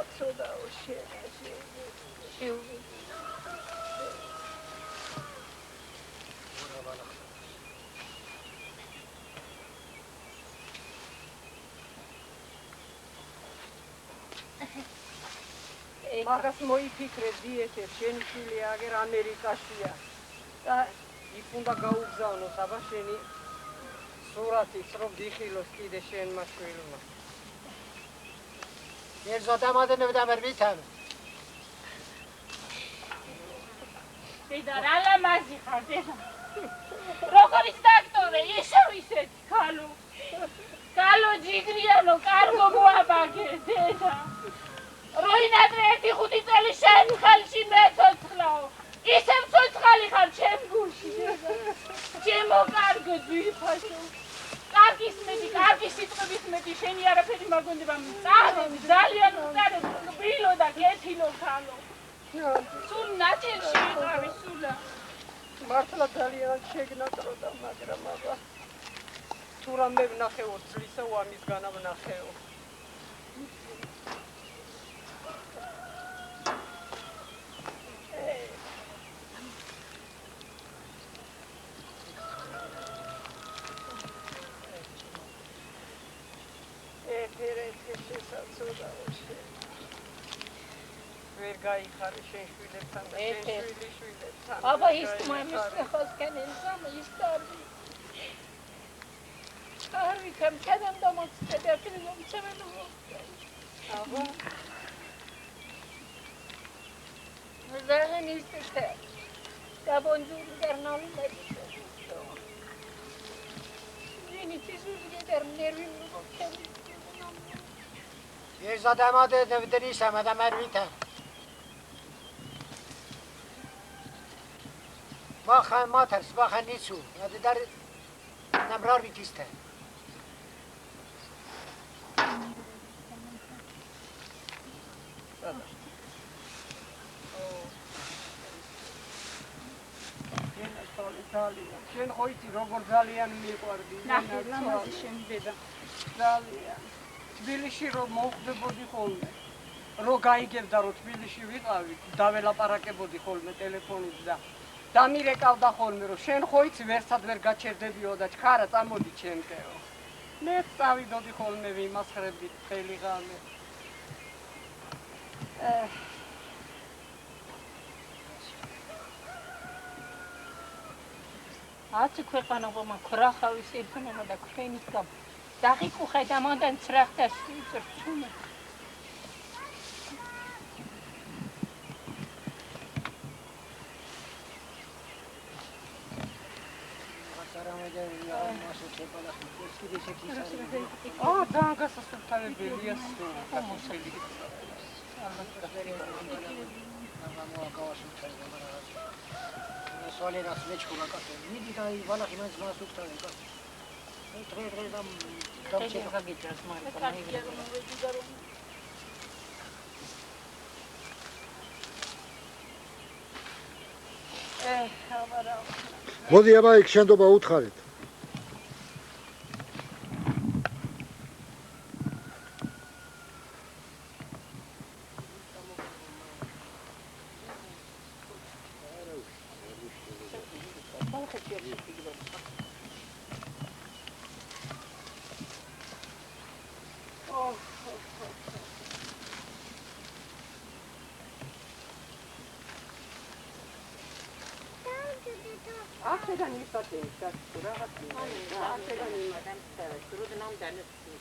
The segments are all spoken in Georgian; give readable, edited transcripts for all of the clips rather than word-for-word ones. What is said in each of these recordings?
საცოდაო შენაში შევი მაგას მოიფიქრე დიეთე შენი შვილი აგერ ამერიკაშია და იქ უნდა გაუგზავნო საბა შენი სურათიც რომ დიხილოს კიდე შენმა შვილმა ერთზადამადენებდა მერვითან დედა რა ლამაზი ხარ დედა როგორ ის დაქტორე ისეთი კალო ჯიგრიანო კარგო მოაბაგე დედა როინადრე 1-5 წელი შენ ხელში მეცოცხლაო ისევ ცოცხალი ხარ ჩემ გულში ჩემო კარგო ძვირფასო კარგი სიტყვების მეტი შენი არაფერი მაგონდება მწარე ძალიან მწარე ბილო და კეთილო ხალო სულ ნაჭერში ვიყავი სულა მართლა ძალიან შეგნატროდა მაგრამ აბა თუ რამე ვნახეო წლისა ამისგან ვნახეო ვერ გაიხარე შენ შვილებთან და შენ შვილებთან აბა ის მომისწრე ხოსკენ ელზამ ისტორი არ ვიქამ კადამ დამოწდები აქ მომცემენო აბა ზაღენ ისტე გაბონჯურ გარნალი მეტი ნიჩის უგედერ ნერვი მოგქენი ერთზადამადენებდა ისამა და მერვითან Baxa maters, baxa niçu. Hadi dar namrar bitiste. შენ ხო იცი როგორ ძალიან მიყვარდი ნახე ლამაზი შენ დედა ძალიან თბილისში რომ მოხვდებოდი ხოლმე რო გაიგებდა რომ თბილისში ვიყავი დაველაპარაკებოდი ხოლმე ტელეფონით და დამირეკავდა ხოლმე რომ შენ ხო იცი ვერსად ვერ გაჩერდებიო და ჩქარა წამოდი ჩემკეო მე წავიდოდი ხოლმე ვიმასხრებდით ხელი ღამე აცი ქვეყანობა მაქრახავის ერთმანმა და ქვენით გამ დაღიკუხე და მონდან ცრახთა სიწრჩუნე ძალიან გასასუფთავებელია სულ Soale na svečku na kafe. Vidi da i vala ima zma suktave kafe. Tre dam se gagitras მოდი აბა იქ შენდობა უთხარით. აქედან იფატე და რაღაცა აქედან იმადამ როდნამ დანეცი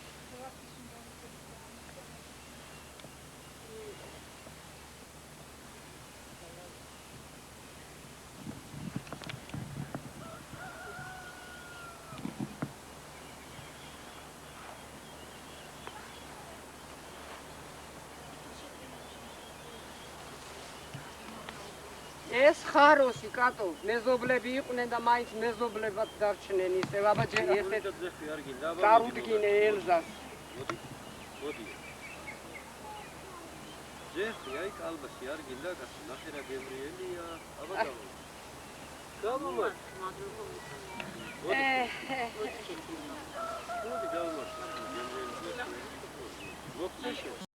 ეს ხაროსი კატო მეზობლები იყვნენ და მაინც მეზობლებად დარჩნენ ისევ აბა ჯერ ეხეთ დარუდგინე ელზას მოდი ჯეხი აი კალბასი არ გინდა კაცო ნახერა გემრიელია აბა გამომარ მოდი გამომარ გემრიელი მოდი